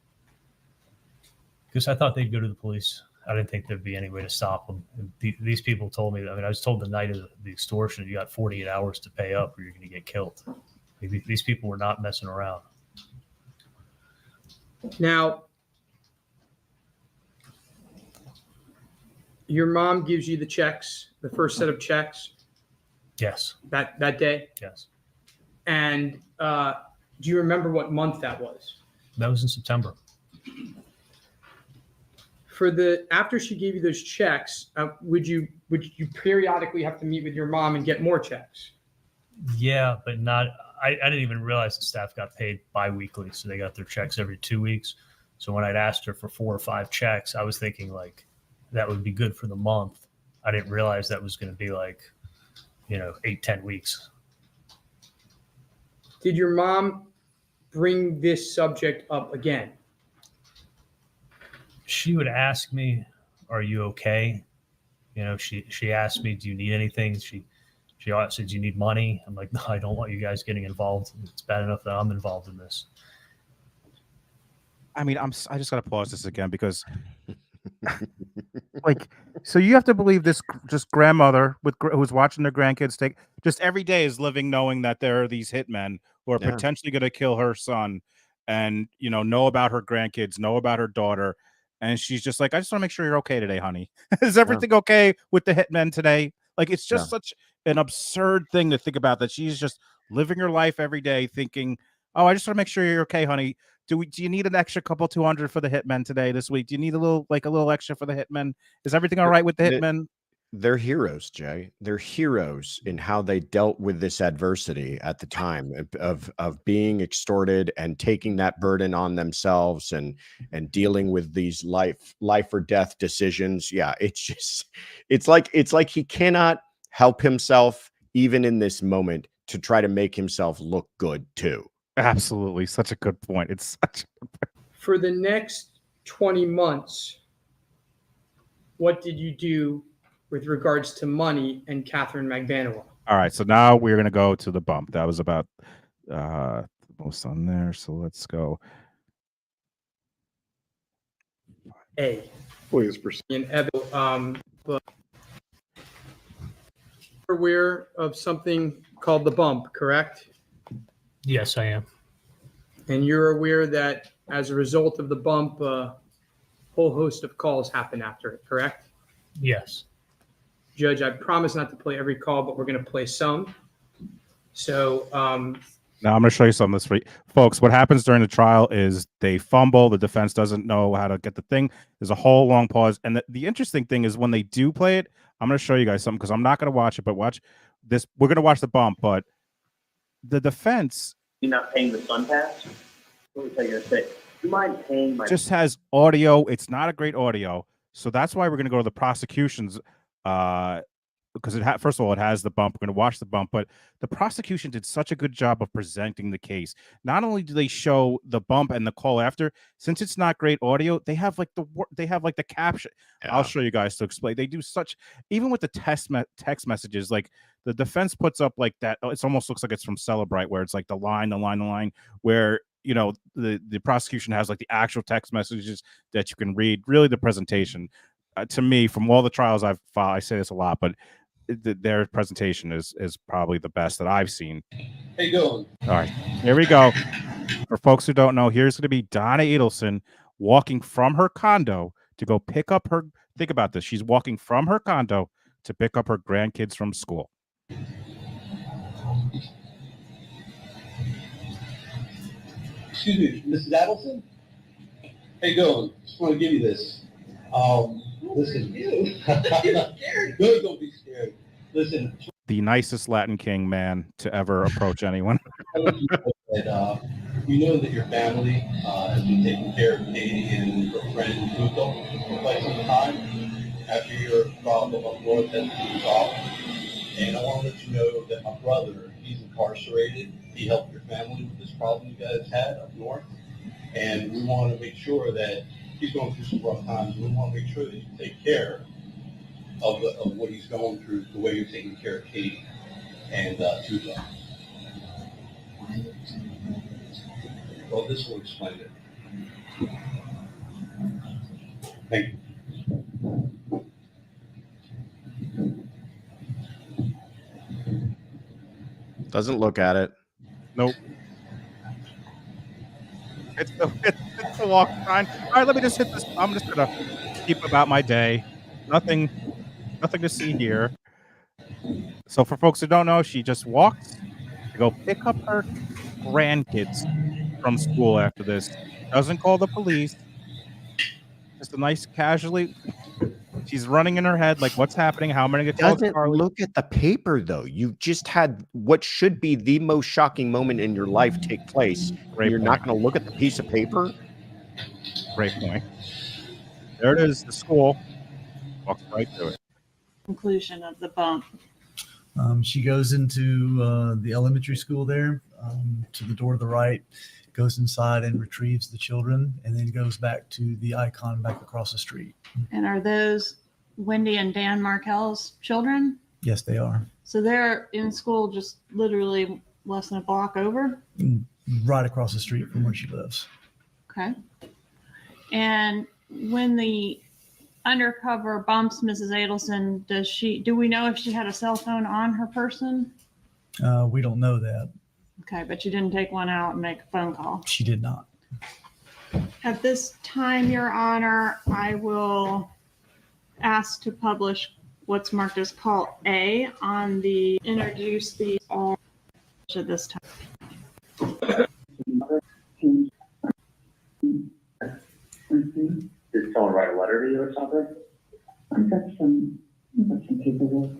Because I thought they'd go to the police. I didn't think there'd be any way to stop them. These people told me that. I mean, I was told the night of the extortion, you got 48 hours to pay up or you're going to get killed. These people were not messing around.
Now, your mom gives you the checks, the first set of checks.
Yes.
That day.
Yes.
And do you remember what month that was?
That was in September.
After she gave you those checks, would you periodically have to meet with your mom and get more checks?
Yeah, but not. I didn't even realize the staff got paid bi-weekly, so they got their checks every 2 weeks. So when I'd asked her for 4 or 5 checks, I was thinking like that would be good for the month. I didn't realize that was going to be like, 8-10 weeks.
Did your mom bring this subject up again?
She would ask me, "Are you okay?" She asked me, "Do you need anything?" She said, "Do you need money?" I'm like, "No, I don't want you guys getting involved. It's bad enough that I'm involved in this."
I mean, I just got to pause this again because, like, so you have to believe this just grandmother who's watching their grandkids take just every day is living knowing that there are these hitmen who are potentially going to kill her son, and know about her grandkids, know about her daughter, and she's just like, I just want to make sure you're okay today, honey. Is everything okay with the hitmen today? Like, it's just such an absurd thing to think about, that she's just living her life every day thinking, oh, I just want to make sure you're okay, honey. Do you need an extra couple 200 for the hitmen today, this week? Do you need a little extra for the hitmen? Is everything all right with the hitmen?
They're heroes, Jay. They're heroes in how they dealt with this adversity at the time of being extorted and taking that burden on themselves and dealing with these life or death decisions. Yeah, it's like he cannot help himself even in this moment to try to make himself look good too.
Absolutely. Such a good point. It's such
For the next 20 months, what did you do with regards to money and Catherine Magbanua?
All right, so now we're gonna go to the bump. That was about most on there. So let's go.
A.
Please proceed.
And but you're aware of something called the bump, correct?
Yes, I am.
And you're aware that as a result of the bump, a whole host of calls happen after it, correct?
Yes.
Judge, I promise not to play every call, but we're going to play some. So,
Now I'm going to show you something that's free. Folks, what happens during the trial is they fumble. The defense doesn't know how to get the thing. There's a whole long pause. And the interesting thing is when they do play it, I'm going to show you guys something because I'm not going to watch it, but watch this. We're going to watch the bump, but the defense.
You're not paying the sun pass? What was I going to say? Do you mind paying my...
Just has audio. It's not a great audio. So that's why we're going to go to the prosecution's because first of all, it has the bump. We're going to watch the bump, but the prosecution did such a good job of presenting the case. Not only do they show the bump and the call after, since it's not great audio, they have like the caption.
Yeah.
I'll show you guys to explain. They do such, even with the text messages, like the defense puts up like that. It almost looks like it's from Celebrite, where it's like the line, where you know the prosecution has like the actual text messages that you can read. Really, the presentation. To me, from all the trials I've filed, I say this a lot, but their presentation is probably the best that I've seen.
How you going?
All right, here we go. For folks who don't know, here's going to be Donna Adelson walking from her condo to go pick up her. Think about this. She's walking from her condo to pick up her grandkids from school.
Excuse me, Mrs. Adelson? How you going? Just want to give you this. Listen. No, don't be scared. Listen.
The nicest Latin King man to ever approach anyone.
You know that your family has been taking care of Katie and her friend Hugo for quite some time after your problem up north has been resolved. And I want to let you know that my brother, he's incarcerated. He helped your family with this problem you guys had up north. And we want to make sure that he's going through some rough times. We want to make sure that you take care of what he's going through, the way you're taking care of Katie and Tuba. Well, this will explain it. Thank you.
Doesn't look at it.
Nope. It's the walk sign. All right, let me just hit this. I'm just gonna keep about my day. Nothing to see here. So for folks who don't know, she just walked to go pick up her grandkids from school after this. Doesn't call the police. Just a nice casually. She's running in her head like, what's happening? How am I going to get
Doesn't look at the paper though. You've just had what should be the most shocking moment in your life take place.
Great
You're
point.
not going to look at the piece of paper.
Great point. There it is. The school. Walks right to it.
Conclusion of the bump.
She goes into the elementary school there, to the door to the right, goes inside and retrieves the children, and then goes back to the icon back across the street.
And are those Wendy and Dan Markell's children?
Yes, they are.
So they're in school just literally less than a block over?
Right across the street from where she lives.
Okay. And when the undercover bumps Mrs. Adelson, do we know if she had a cell phone on her person?
We don't know that.
Okay, but you didn't take one out and make a phone call.
She did not.
At this time, Your Honor, I will ask to publish what's marked as Call A on the introduce the all at this time.
Did someone write a letter to you or something?
I've got some paperwork.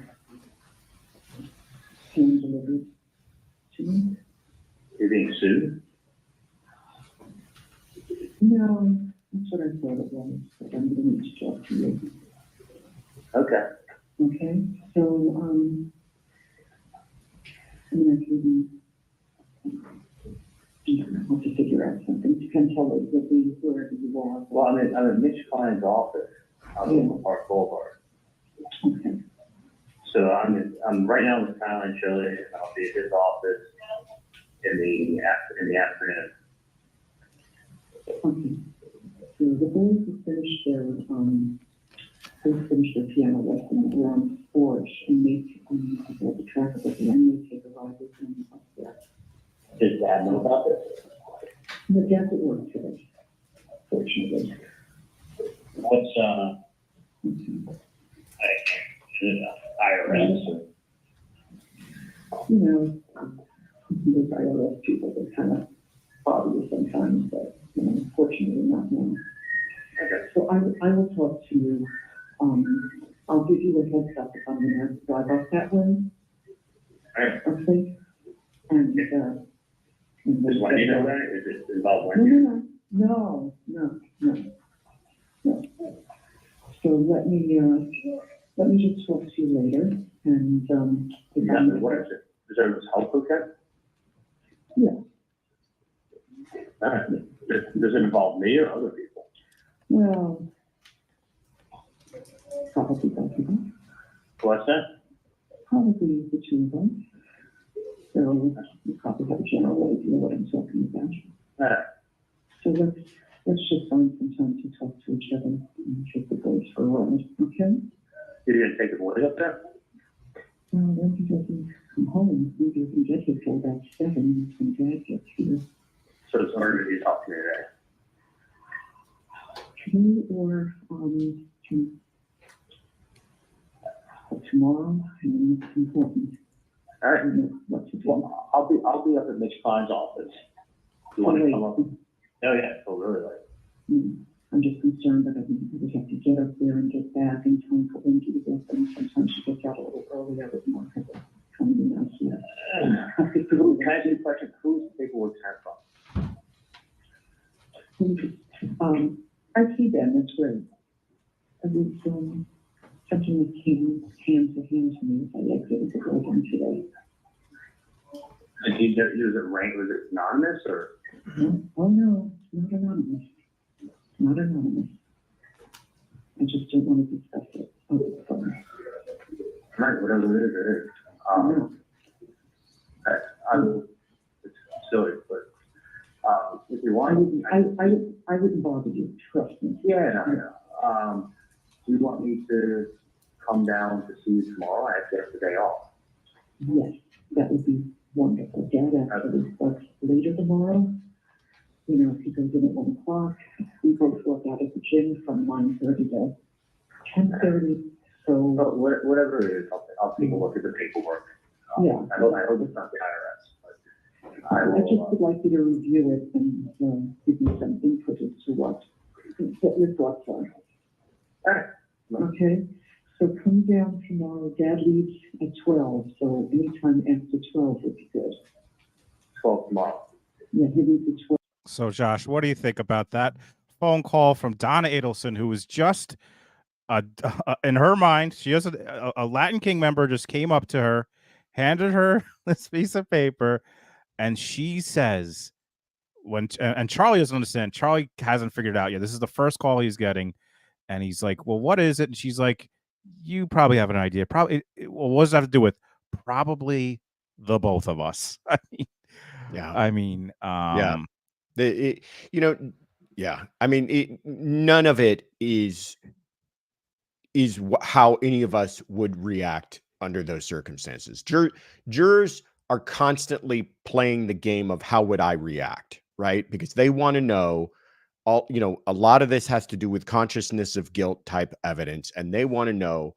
Being delivered to me.
You're being sued?
No, that's what I thought it was, but I'm gonna need to talk to you.
Okay.
Okay, so, I'm gonna give you, I'll have to figure out something. You can tell us wherever you are.
Well, I'm in Mitch Klein's office. I'm in Park Boulevard.
Okay.
So I'm right now in Thailand, Chile, and I'll be at his office in the afternoon.
Okay. So the boys have finished their piano lesson around 4-ish, and I got the track of it, and then they take a ride with them up there.
Does Dad know about this?
The dad's at work today, fortunately.
What's, IRS?
You know, those IRS people, they kind of bother you sometimes, but, you know, fortunately not now.
Okay.
So I will talk to you, I'll give you a heads up if I'm gonna drive up that way.
Alright.
Okay? And,
Does Wendy know that? Is it involved
No,
Wendy?
no. So let me just talk to you later, and,
What is it? Is there this help okay?
Yeah.
Alright. Does it involve me or other people?
well, probably both of them,
What's that?
probably the two of them. So you probably have a general idea what I'm talking about.
Alright.
So let's just find some time to talk to each other and take the boys for a ride, okay?
You're gonna take the boys up there?
Well, then he doesn't come home. Maybe you can get here till about 7 when Dad gets here.
So it's ordered to be talking to me today.
Today or tomorrow, I mean, it's important.
Alright.
I know what to do.
Well, I'll be up at Mitch Klein's office. You wanna come up? Oh, yeah, so really late.
I'm just concerned that I would have to get up there and get back in time for Wendy to get them. Sometimes she gets out a little earlier with more people coming in out here.
Can I ask you a question? Who's the paperwork time from?
I see them, that's great. I was, something that came hand to me as I exited the building today.
And is it anonymous or?
Oh, no, not anonymous. Not anonymous. I just don't want to discuss it over the phone.
Right, whatever it is. It's silly, but, if you want.
I wouldn't bother you, trust me.
Yeah, no. Do you want me to come down to see you tomorrow? I have to get the day off.
Yes, that would be wonderful. Dad actually starts later tomorrow. You know, he goes in at 1 o'clock. We both work out at the gym from 9:30 to 10:30. So
But whatever it is, I'll take a look at the paperwork.
Yeah.
I hope it's not the IRS, but I
I just
will,
would like you to review it and give me some input as to what your thoughts are.
all right.
Okay? So come down tomorrow. Dad leaves at 12, so anytime after 12 would be good.
12 tomorrow.
Yeah, he leaves at 12.
So, Josh, what do you think about that phone call from Donna Adelson, who was just in her mind, she has a Latin King member just came up to her, handed her this piece of paper, and she says, and Charlie doesn't understand. Charlie hasn't figured it out yet. This is the first call he's getting, and he's like, "Well, what is it?" And she's like, "You probably have an idea. Probably. Well, what does that have to do with? Probably the both of us."
Yeah.
I mean,
Yeah. Yeah. I mean, none of it is how any of us would react under those circumstances. Jurors are constantly playing the game of how would I react, right? Because they want to know a lot of this has to do with consciousness of guilt type evidence, and they want to know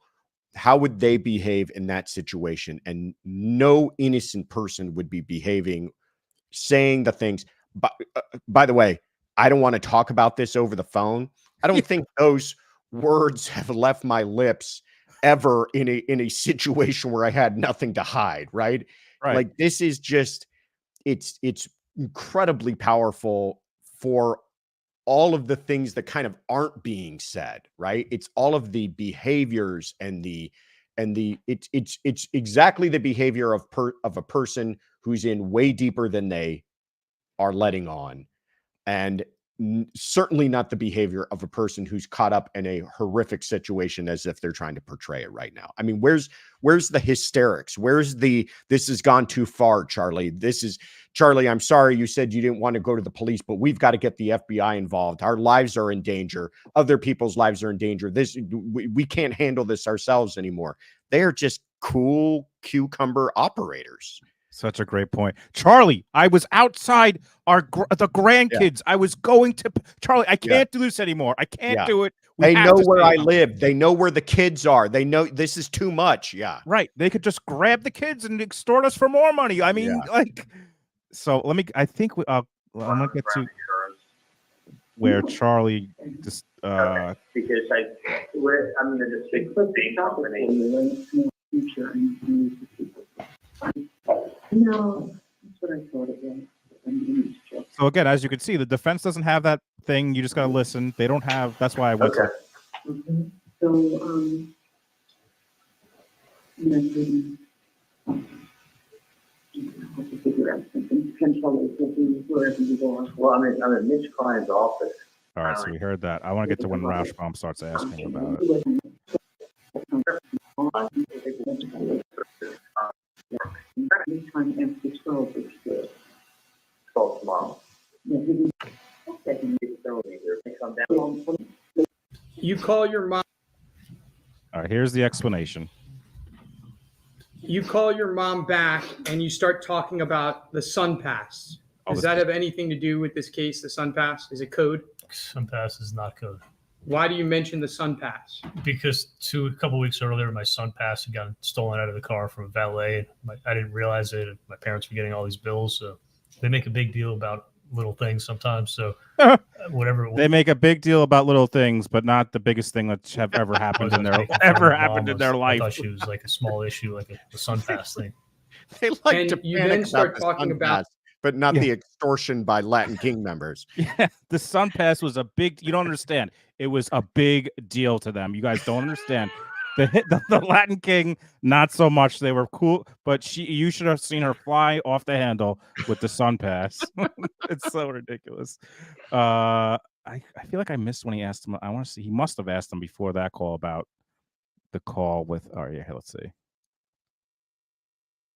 how would they behave in that situation. And no innocent person would be behaving, saying the things. By the way, I don't want to talk about this over the phone. I don't think those words have left my lips ever in a situation where I had nothing to hide, right?
Right.
Like, this is just, it's incredibly powerful for all of the things that kind of aren't being said, right? It's all of the behaviors and it's exactly the behavior of a person who's in way deeper than they are letting on. And certainly not the behavior of a person who's caught up in a horrific situation as if they're trying to portray it right now. I mean, where's the hysterics? Where's the, this has gone too far, Charlie? Charlie, I'm sorry you said you didn't want to go to the police, but we've got to get the FBI involved. Our lives are in danger. Other people's lives are in danger. We can't handle this ourselves anymore. They are just cool cucumber operators.
Such a great point. Charlie, I was outside the grandkids. Yeah. I was going to Charlie, I can't do this anymore. I can't do it.
They know where I live. They know where the kids are. They know this is too much. Yeah.
Right. They could just grab the kids and extort us for more money. I mean, so I think I'm going to get to where Charlie just,
because I'm going to just speak for the company.
No, that's what I thought it was.
So again, as you can see, the defense doesn't have that thing. You just got to listen. They don't have. That's why I went.
Okay.
So, I have to figure out something. Control wherever you are.
Well, I'm in Mitch Klein's office.
All right, so we heard that. I want to get to when Rauschbaum starts asking about it.
Anytime after 12 is good.
12 tomorrow.
You call your mom.
All right, here's the explanation.
You call your mom back and you start talking about the Sun Pass. Does that have anything to do with this case, the Sun Pass? Is it code?
Sun Pass is not code.
Why do you mention the Sun Pass?
Because a couple weeks earlier, my Sun Pass had gotten stolen out of the car from a valet. I didn't realize it. My parents were getting all these bills, so they make a big deal about little things sometimes. So whatever
they make a big deal about little things, but not the biggest thing that have ever happened in their life.
I thought she was like a small issue, like the Sun Pass thing.
They like
and
to
you then start talking about.
But not the extortion by Latin King members.
Yeah, the Sun Pass was a big. You don't understand. It was a big deal to them. You guys don't understand. The Latin King, not so much. They were cool, but you should have seen her fly off the handle with the Sun Pass. It's so ridiculous. I feel like I missed when he asked him. I want to see. He must have asked him before that call about the call with. Oh yeah, let's see.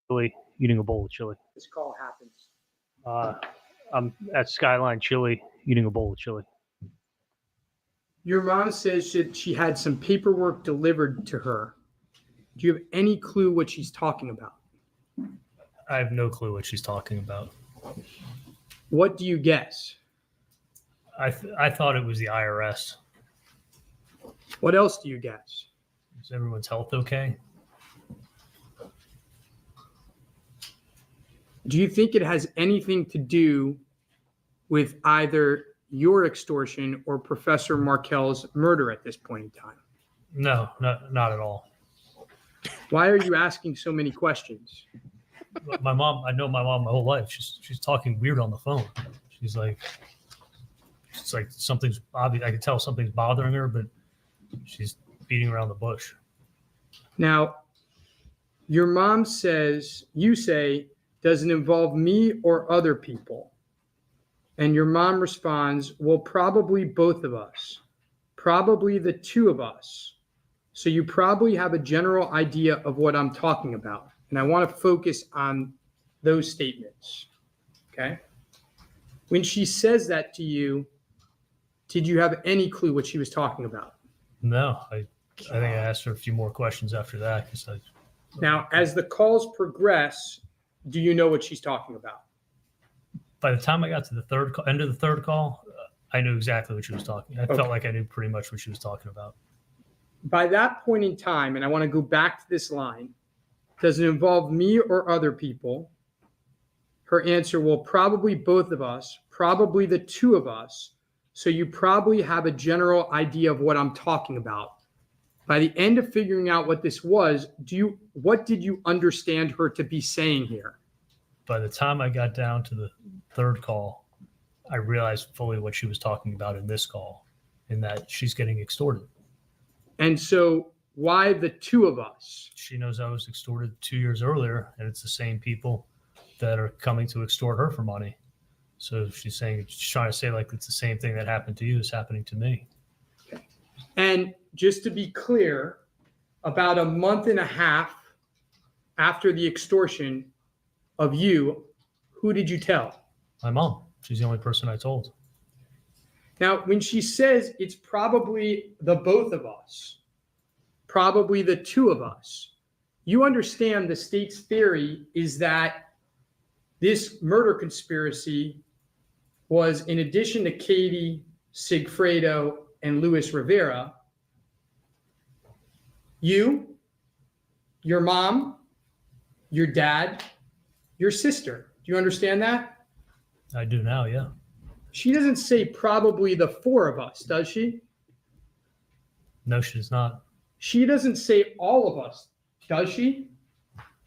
Chili, eating a bowl of chili.
This call happens.
I'm at Skyline Chili, eating a bowl of chili.
Your mom says that she had some paperwork delivered to her. Do you have any clue what she's talking about?
I have no clue what she's talking about.
What do you guess?
I thought it was the IRS.
What else do you guess?
Is everyone's health okay?
Do you think it has anything to do with either your extortion or Professor Markel's murder at this point in time?
No, not at all.
Why are you asking so many questions?
My mom, I know my mom my whole life. She's talking weird on the phone. She's like, it's like something's obvious. I can tell something's bothering her, but she's beating around the bush.
Now, your mom says, you say, does it involve me or other people? And your mom responds, well, probably both of us, probably the two of us. So you probably have a general idea of what I'm talking about. And I want to focus on those statements. Okay. When she says that to you, did you have any clue what she was talking about?
No, I think I asked her a few more questions after that.
Now, as the calls progress, do you know what she's talking about?
By the time I got to the end of the third call, I knew exactly what she was talking. I felt like I knew pretty much what she was talking about.
By that point in time, and I want to go back to this line, does it involve me or other people? Her answer, well, probably both of us, probably the two of us. So you probably have a general idea of what I'm talking about. By the end of figuring out what this was, what did you understand her to be saying here?
By the time I got down to the third call, I realized fully what she was talking about in this call, in that she's getting extorted.
And so why the two of us?
She knows I was extorted 2 years earlier, and it's the same people that are coming to extort her for money. So she's trying to say like it's the same thing that happened to you is happening to me.
And just to be clear, about a month and a half after the extortion of you, who did you tell?
My mom. She's the only person I told.
Now, when she says it's probably the both of us, probably the two of us, you understand the state's theory is that this murder conspiracy was, in addition to Katie, Sigfredo, and Luis Rivera, you, your mom, your dad, your sister. Do you understand that?
I do now, yeah.
She doesn't say probably the four of us, does she?
No, she's not.
She doesn't say all of us, does she?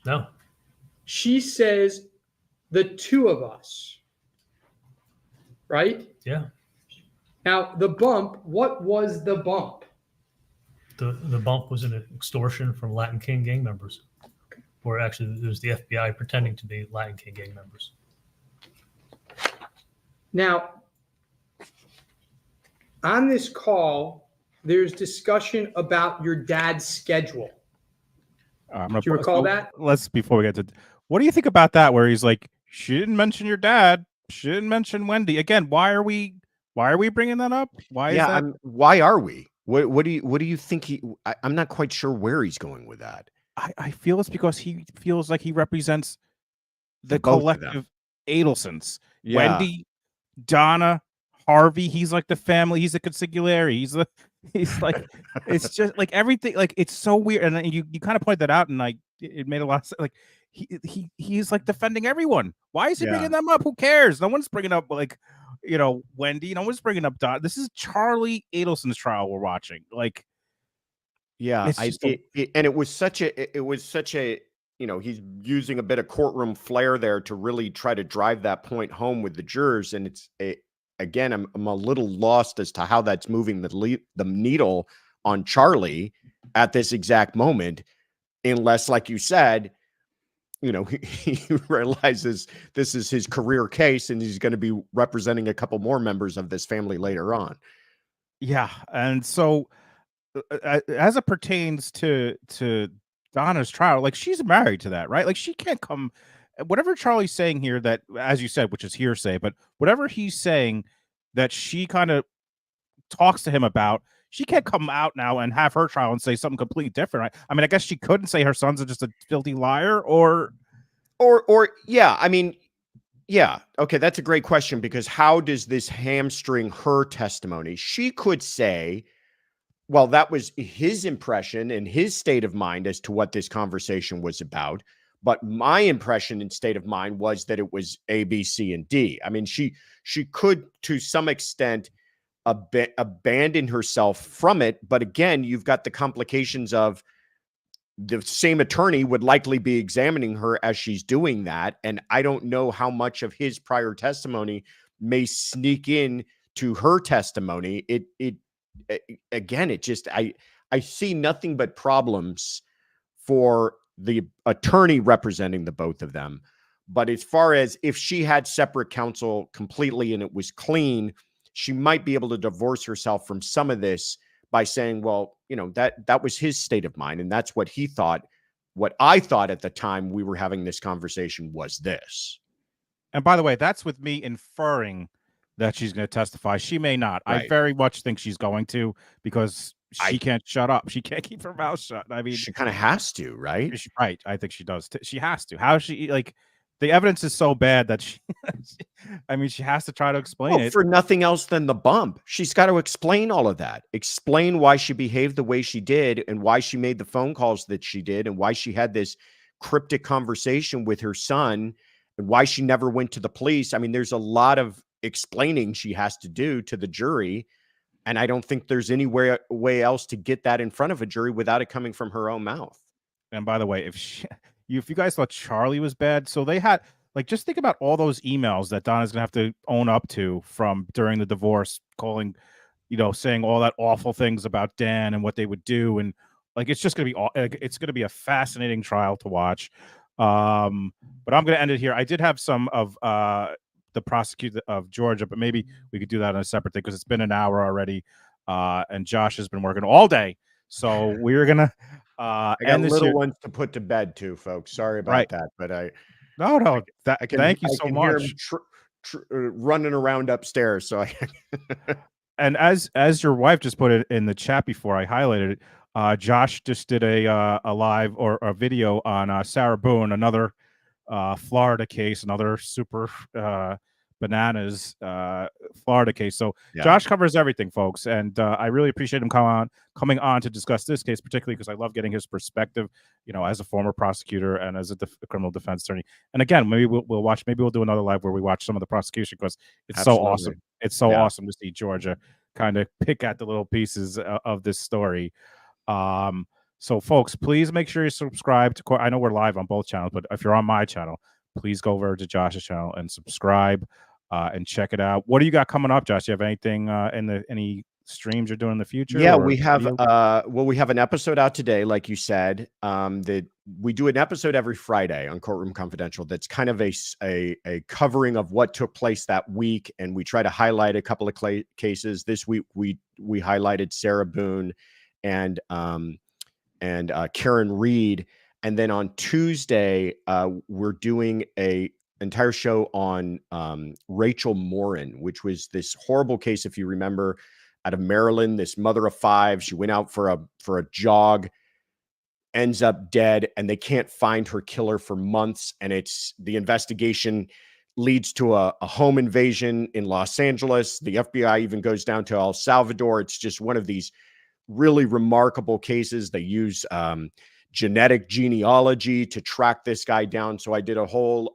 No.
She says the two of us, right?
Yeah.
Now, the bump, what was the bump?
The bump was an extortion from Latin King gang members. Or actually, it was the FBI pretending to be Latin King gang members.
Now, on this call, there's discussion about your dad's schedule. Do you recall that?
Before we get to, what do you think about that? Where he's like, she didn't mention your dad. She didn't mention Wendy. Again, why are we bringing that up? Why is that?
Why are we? What do you think I'm not quite sure where he's going with that.
I feel it's because he feels like he represents the
Both of them.
collective Adelsons.
Yeah.
Wendy, Donna, Harvey. He's like the family. He's a consigliere. He's like, it's just like everything. Like, it's so weird. And then you kind of point that out, and like it made a lot of sense. Like he's like defending everyone. Why is he bringing them up? Who cares? No one's bringing up like, Wendy. No one's bringing up Donna. This is Charlie Adelson's trial we're watching. Like,
yeah, and it was such a he's using a bit of courtroom flair there to really try to drive that point home with the jurors. And again, I'm a little lost as to how that's moving the needle on Charlie at this exact moment, unless, like you said, he realizes this is his career case and he's going to be representing a couple more members of this family later on.
Yeah, and so as it pertains to Donna's trial, like, she's married to that, right? Like, she can't come. Whatever Charlie's saying here, that, as you said, which is hearsay, but whatever he's saying that she kind of talks to him about, she can't come out now and have her trial and say something completely different, right? I mean, I guess she couldn't say her son's just a filthy liar, or
yeah. I mean, yeah. Okay, that's a great question, because how does this hamstring her testimony? She could say, well, that was his impression and his state of mind as to what this conversation was about. But my impression and state of mind was that it was A, B, C, and D. I mean, she could, to some extent, abandon herself from it. But again, you've got the complications of the same attorney would likely be examining her as she's doing that. And I don't know how much of his prior testimony may sneak in to her testimony. Again, it just, I see nothing but problems for the attorney representing the both of them. But as far as if she had separate counsel completely and it was clean, she might be able to divorce herself from some of this by saying, well, that was his state of mind. And that's what he thought. What I thought at the time we were having this conversation was this.
And by the way, that's with me inferring that she's going to testify. She may not. Right. I very much think she's going to, because she can't shut up. She can't keep her mouth shut. I mean,
she kind of has to, right?
Right. I think she does. She has to. How she, like, the evidence is so bad that she has to try to explain it.
For nothing else than the bump. She's got to explain all of that. Explain why she behaved the way she did and why she made the phone calls that she did and why she had this cryptic conversation with her son and why she never went to the police. I mean, there's a lot of explaining she has to do to the jury. And I don't think there's any way else to get that in front of a jury without it coming from her own mouth.
And by the way, if you guys thought Charlie was bad, so they had, like, just think about all those emails that Donna's gonna have to own up to from during the divorce, calling, saying all that awful things about Dan and what they would do, and like, it's just gonna be a fascinating trial to watch. But I'm gonna end it here. I did have some of the prosecutor of Georgia, but maybe we could do that on a separate thing because it's been an hour already, and Josh has been working all day. So we're gonna
I got
end this
little
here.
ones to put to bed too, folks. Sorry about
Right.
that, but
No,
I can
thank you
I
so
can hear 'em
much.
running around upstairs. So
And as your wife just put it in the chat before I highlighted it, Josh just did a live or a video on Sarah Boone, another Florida case, another super bananas Florida case. So
yeah,
Josh covers everything, folks, and I really appreciate him coming on to discuss this case, particularly because I love getting his perspective. You know, as a former prosecutor and as a criminal defense attorney. And again, maybe we'll watch. Maybe we'll do another live where we watch some of the prosecution because it's so
absolutely.
awesome. It's so
Yeah.
awesome to see Georgia kind of pick at the little pieces of this story. So folks, please make sure you subscribe to. I know we're live on both channels, but if you're on my channel, please go over to Josh's channel and subscribe and check it out. What do you got coming up, Josh? Do you have anything any streams you're doing in the future?
Yeah,
or
we have
video?
we have an episode out today, like you said. That we do an episode every Friday on Courtroom Confidential. That's kind of a covering of what took place that week, and we try to highlight a couple of cases. This week we highlighted Sarah Boone and Karen Reed, and then on Tuesday we're doing a entire show on Rachel Morin, which was this horrible case, if you remember, out of Maryland. This mother of 5, she went out for a jog, ends up dead, and they can't find her killer for months. And it's the investigation leads to a home invasion in Los Angeles. The FBI even goes down to El Salvador. It's just one of these really remarkable cases. They use genetic genealogy to track this guy down. So I did a whole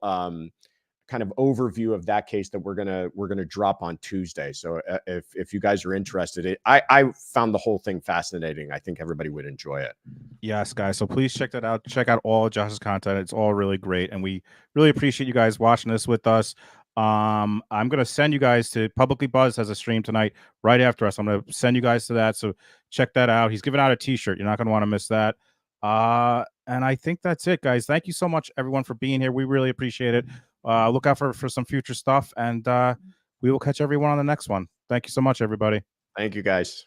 kind of overview of that case that we're gonna drop on Tuesday. So if you guys are interested, I found the whole thing fascinating. I think everybody would enjoy it.
Yes, guys. So please check that out. Check out all of Josh's content. It's all really great, and we really appreciate you guys watching this with us. I'm gonna send you guys to Publicly Buzz has a stream tonight right after us. I'm gonna send you guys to that. So check that out. He's giving out a T-shirt. You're not gonna want to miss that. And I think that's it, guys. Thank you so much, everyone, for being here. We really appreciate it. Look out for some future stuff, and we will catch everyone on the next one. Thank you so much, everybody.
Thank you, guys.